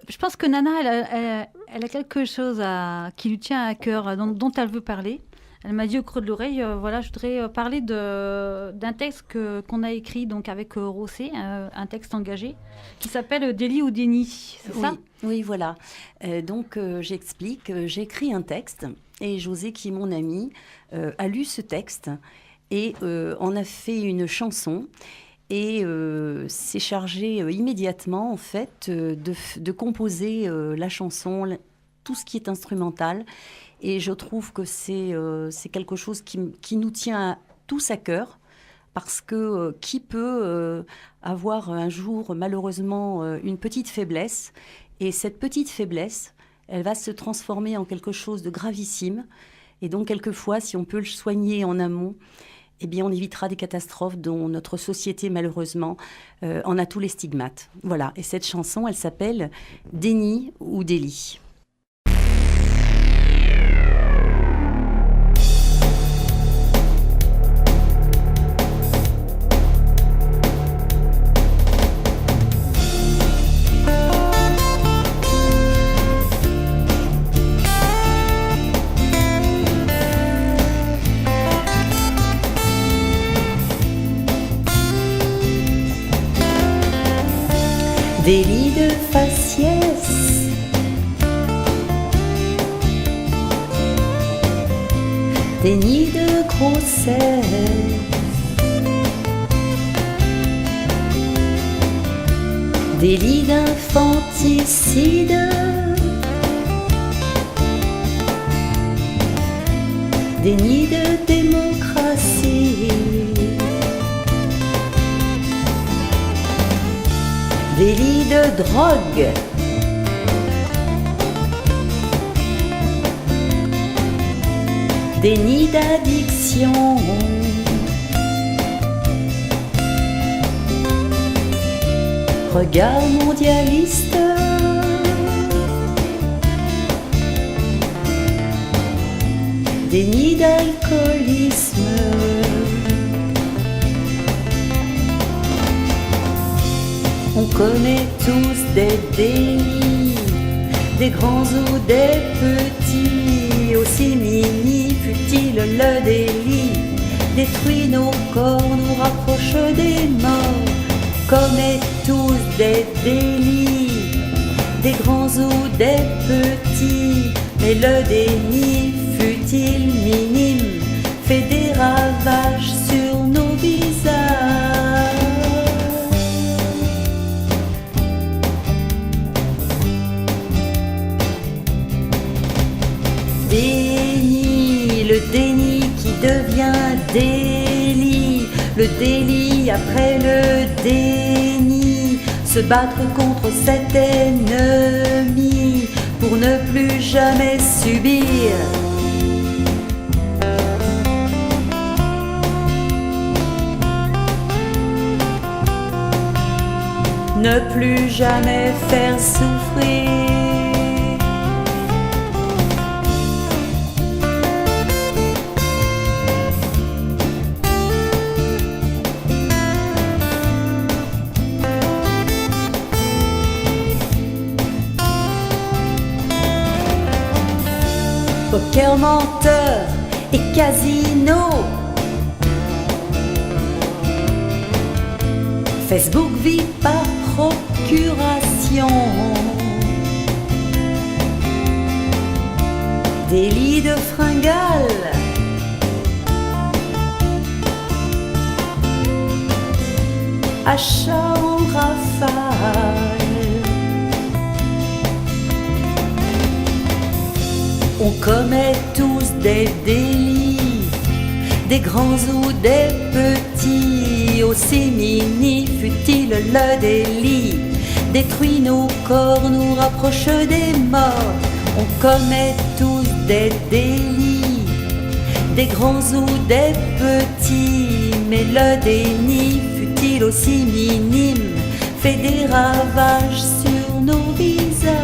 Je pense que Nana, elle a quelque chose qui lui tient à cœur, dont elle veut parler. Elle m'a dit au creux de l'oreille, voilà, je voudrais parler d'un texte qu'on a écrit donc avec Rossé, un texte engagé, qui s'appelle Délit ou déni, c'est Oui, ça? oui, voilà. J'explique. J'ai écrit un texte et José, qui est mon ami, a lu ce texte et en a fait une chanson. Et s'est chargé immédiatement, en fait, de composer la chanson, tout ce qui est instrumental. Et je trouve que c'est quelque chose qui nous tient tous à cœur. Parce que qui peut avoir un jour, malheureusement, une petite faiblesse. Et cette petite faiblesse, elle va se transformer en quelque chose de gravissime. Et donc, quelquefois, si on peut le soigner en amont, eh bien, on évitera des catastrophes dont notre société, malheureusement, en a tous les stigmates. Voilà. Et cette chanson, elle s'appelle Déni ou délit. Délit de faciès, déni de grossesse, délit d'infanticide, déni de démocratie, délit de drogue, déni d'addiction, regard mondialiste, déni d'alcoolisme. On connaît tous des délits, des grands ou des petits, aussi mini fut-il le délit, détruit nos corps, nous rapproche des morts. Commet tous des délits, des grands ou des petits, mais le déni fut-il minime, fait des ravages sur nos visages. Déni, le déni qui devient délit, le délit après le déni, se battre contre cet ennemi pour ne plus jamais subir. Ne plus jamais faire souffrir. Poker, menteur et casino, Facebook vit par procuration, délit de fringale, achat en rafale. On commet tous des délits, des grands ou des petits, aussi mini fut-il le délit, détruit nos corps, nous rapproche des morts. On commet tous des délits, des grands ou des petits, mais le déni fut-il aussi minime, fait des ravages sur nos visages.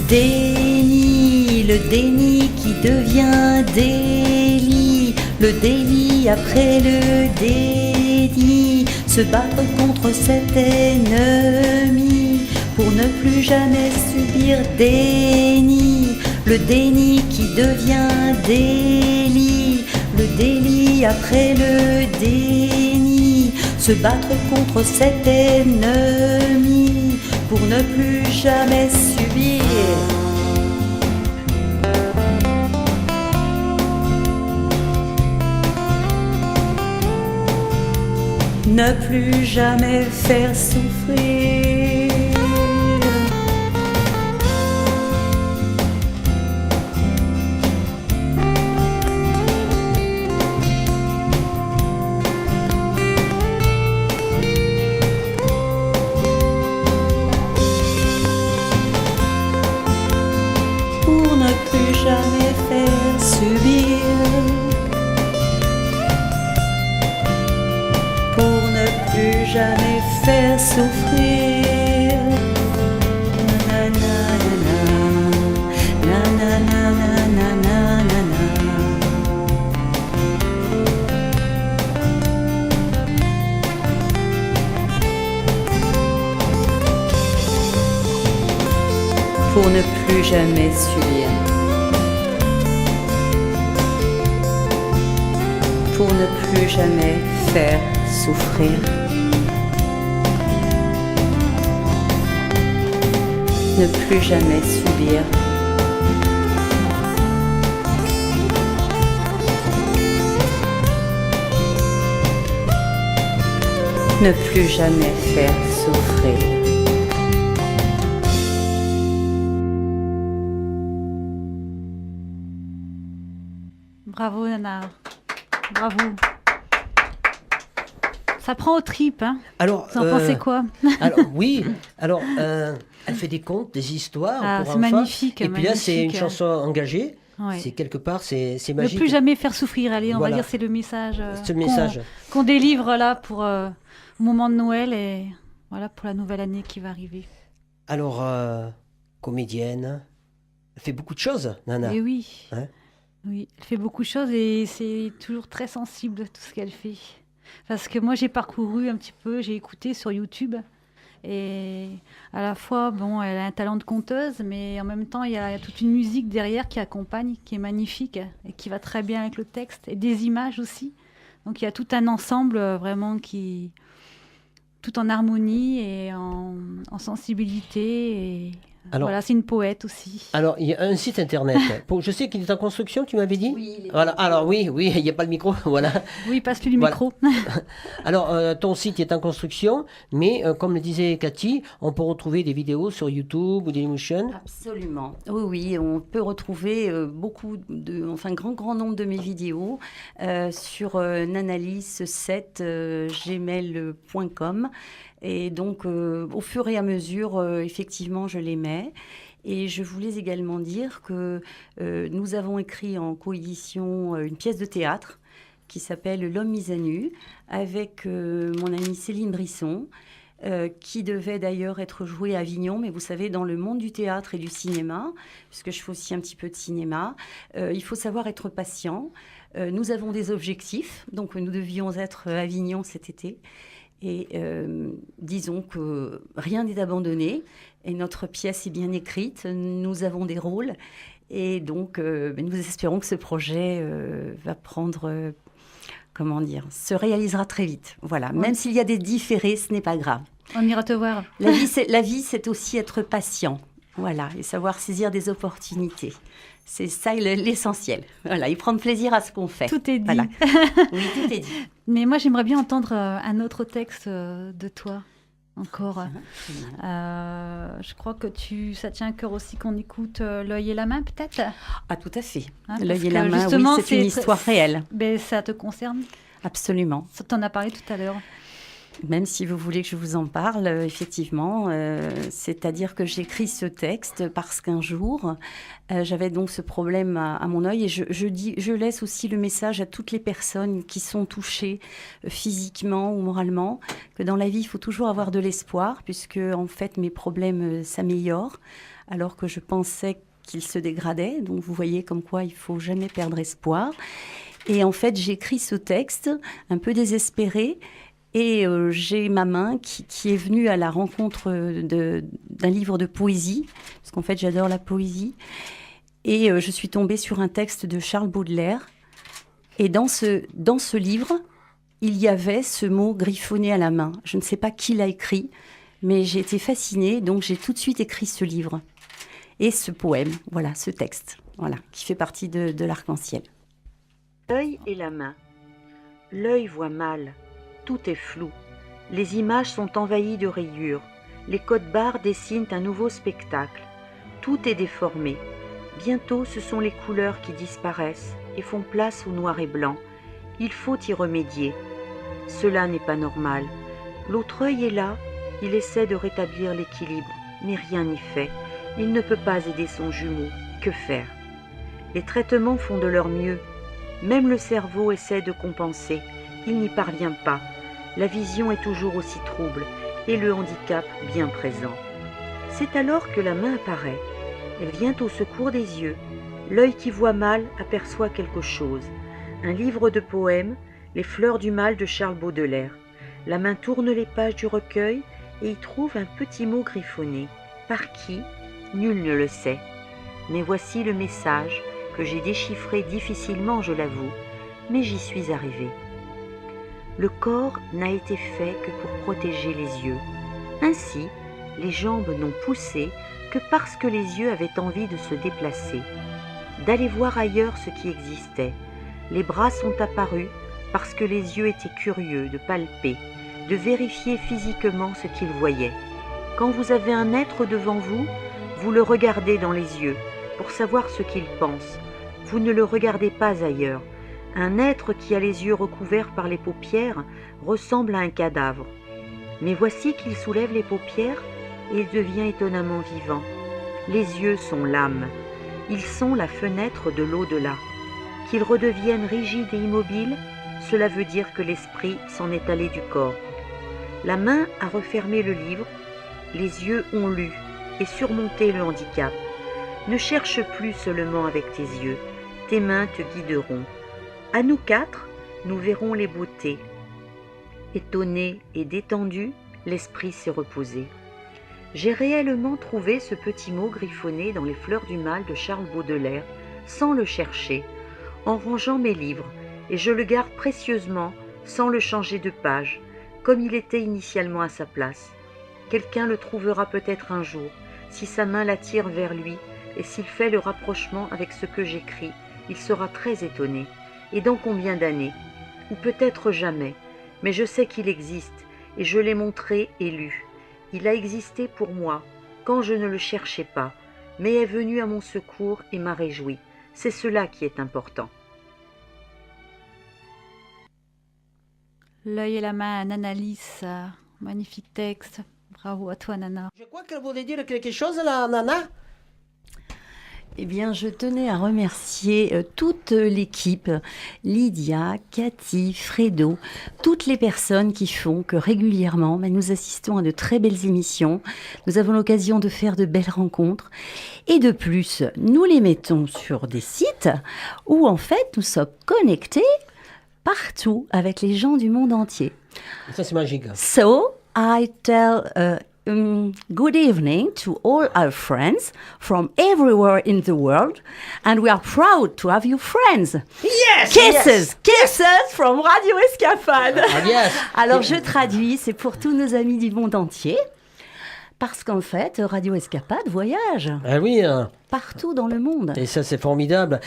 Déni, le déni qui devient délit, le délit après le déni, se battre contre cet ennemi pour ne plus jamais subir déni, le déni qui devient délit, le délit après le déni, se battre contre cet ennemi pour ne plus jamais subir. Ne plus jamais faire souffrir. Pour ne plus jamais faire subir. Plus jamais faire souffrir. Na na na na na na na na na. Pour ne plus jamais subir. Pour ne plus jamais faire souffrir. Ne plus jamais subir. Ne plus jamais faire souffrir. Bravo Nana, bravo. Ça prend aux tripes, hein. Alors, vous en pensez quoi? Alors, oui, alors, elle fait des contes, des histoires pour c'est enfants. magnifique. Et puis là, c'est une chanson engagée. Ouais. C'est quelque part, c'est Ne magique. plus jamais faire souffrir, allez, on Voilà. va dire c'est le message, Ce message. qu'on délivre là pour au moment de Noël et voilà pour la nouvelle année qui va arriver. Alors, comédienne, elle fait beaucoup de choses, Nana. Et oui, Hein? oui, elle fait beaucoup de choses et c'est toujours très sensible tout ce qu'elle fait. Parce que moi j'ai parcouru un petit peu, j'ai écouté sur YouTube et à la fois, bon, elle a un talent de conteuse, mais en même temps il y a toute une musique derrière qui accompagne, qui est magnifique et qui va très bien avec le texte et des images aussi. Donc il y a tout un ensemble vraiment qui, tout en harmonie et en sensibilité. Et Alors- voilà, c'est une poète aussi. Alors, il y a un site internet. Je sais qu'il est en construction, tu m'avais dit? Oui, il est Voilà. en- Alors, oui, il n'y a pas le micro. Voilà. Oui, passe-lui le Voilà. micro. Alors, ton site est en construction, mais comme le disait Cathy, on peut retrouver des vidéos sur YouTube ou Dailymotion. Absolument. Oui, oui, on peut retrouver grand nombre de mes vidéos sur nanalyse7gmail.com. Et donc, au fur et à mesure, effectivement, je les mets. Et je voulais également dire que nous avons écrit en coédition une pièce de théâtre qui s'appelle L'homme mis à nu, avec mon amie Céline Brisson, qui devait d'ailleurs être jouée à Avignon. Mais vous savez, dans le monde du théâtre et du cinéma, puisque je fais aussi un petit peu de cinéma, il faut savoir être patient. Nous avons des objectifs, donc nous devions être à Avignon cet été. Et disons que rien n'est abandonné et notre pièce est bien écrite, nous avons des rôles et donc nous espérons que ce projet va prendre, se réalisera très vite. Voilà, Ouais. même s'il y a des différés, ce n'est pas grave. On ira te voir. La vie, c'est aussi être patient, voilà, et savoir saisir des opportunités. C'est ça l'essentiel. Voilà, et prendre plaisir à ce qu'on fait. Tout est dit. Voilà. Oui, tout est dit. Mais moi, j'aimerais bien entendre un autre texte de toi, encore. Je crois que ça tient à cœur aussi qu'on écoute L'œil et la main, peut-être. Ah, tout à fait. Hein, L'œil parce et la que main, justement, oui, c'est une histoire réelle. Ben, ça te concerne. Absolument. Ça t'en a parlé tout à l'heure. Même si vous voulez que je vous en parle, effectivement, c'est-à-dire que j'écris ce texte parce qu'un jour, j'avais donc ce problème à mon œil et je laisse aussi le message à toutes les personnes qui sont touchées physiquement ou moralement, que dans la vie, il faut toujours avoir de l'espoir puisque, en fait, mes problèmes s'améliorent alors que je pensais qu'ils se dégradaient. Donc, vous voyez comme quoi il faut jamais perdre espoir. Et en fait, j'écris ce texte un peu désespéré. Et j'ai ma main qui est venue à la rencontre d'un livre de poésie, parce qu'en fait, j'adore la poésie. Et je suis tombée sur un texte de Charles Baudelaire. Et dans ce livre, il y avait ce mot griffonné à la main. Je ne sais pas qui l'a écrit, mais j'ai été fascinée, donc j'ai tout de suite écrit ce livre. Et ce poème, voilà, ce texte, voilà, qui fait partie de l'Arc-en-Ciel. L'œil et la main. L'œil voit mal. Tout est flou. Les images sont envahies de rayures. Les codes-barres dessinent un nouveau spectacle. Tout est déformé. Bientôt, ce sont les couleurs qui disparaissent et font place au noir et blanc. Il faut y remédier. Cela n'est pas normal. L'autre œil est là. Il essaie de rétablir l'équilibre, mais rien n'y fait. Il ne peut pas aider son jumeau. Que faire? Les traitements font de leur mieux. Même le cerveau essaie de compenser. Il n'y parvient pas. La vision est toujours aussi trouble et le handicap bien présent. C'est alors que la main apparaît. Elle vient au secours des yeux. L'œil qui voit mal aperçoit quelque chose. Un livre de poèmes, Les fleurs du mal de Charles Baudelaire. La main tourne les pages du recueil et y trouve un petit mot griffonné. Par qui? Nul ne le sait. Mais voici le message que j'ai déchiffré difficilement, je l'avoue, mais j'y suis arrivée. Le corps n'a été fait que pour protéger les yeux. Ainsi, les jambes n'ont poussé que parce que les yeux avaient envie de se déplacer, d'aller voir ailleurs ce qui existait. Les bras sont apparus parce que les yeux étaient curieux de palper, de vérifier physiquement ce qu'ils voyaient. Quand vous avez un être devant vous, vous le regardez dans les yeux pour savoir ce qu'il pense. Vous ne le regardez pas ailleurs. Un être qui a les yeux recouverts par les paupières ressemble à un cadavre. Mais voici qu'il soulève les paupières et il devient étonnamment vivant. Les yeux sont l'âme. Ils sont la fenêtre de l'au-delà. Qu'ils redeviennent rigides et immobiles, cela veut dire que l'esprit s'en est allé du corps. La main a refermé le livre, les yeux ont lu et surmonté le handicap. Ne cherche plus seulement avec tes yeux, tes mains te guideront. À nous quatre, nous verrons les beautés. Étonné et détendu, l'esprit s'est reposé. J'ai réellement trouvé ce petit mot griffonné dans Les fleurs du mal de Charles Baudelaire, sans le chercher, en rangeant mes livres, et je le garde précieusement, sans le changer de page, comme il était initialement à sa place. Quelqu'un le trouvera peut-être un jour, si sa main l'attire vers lui, et s'il fait le rapprochement avec ce que j'écris, il sera très étonné. Et dans combien d'années? Ou peut-être jamais, mais je sais qu'il existe, et je l'ai montré et lu. Il a existé pour moi, quand je ne le cherchais pas, mais est venu à mon secours et m'a réjoui. C'est cela qui est important. L'œil et la main, Nana Lys, magnifique texte. Bravo à toi, Nana. Je crois qu'elle voulait dire quelque chose, la Nana. Eh bien, je tenais à remercier toute l'équipe, Lydia, Cathy, Fredo, toutes les personnes qui font que régulièrement, nous assistons à de très belles émissions. Nous avons l'occasion de faire de belles rencontres. Et de plus, nous les mettons sur des sites où, en fait, nous sommes connectés partout avec les gens du monde entier. Ça, c'est magique. So, I tell good evening to all our friends from everywhere in the world, and we are proud to have you friends. Yes! Kisses, Yes. kisses from Radio Escapade. Yes. Alors je traduis, c'est pour tous nos amis du monde entier, parce qu'en fait, Radio Escapade voyage Ah oui, hein. partout dans le monde. Et ça, c'est formidable.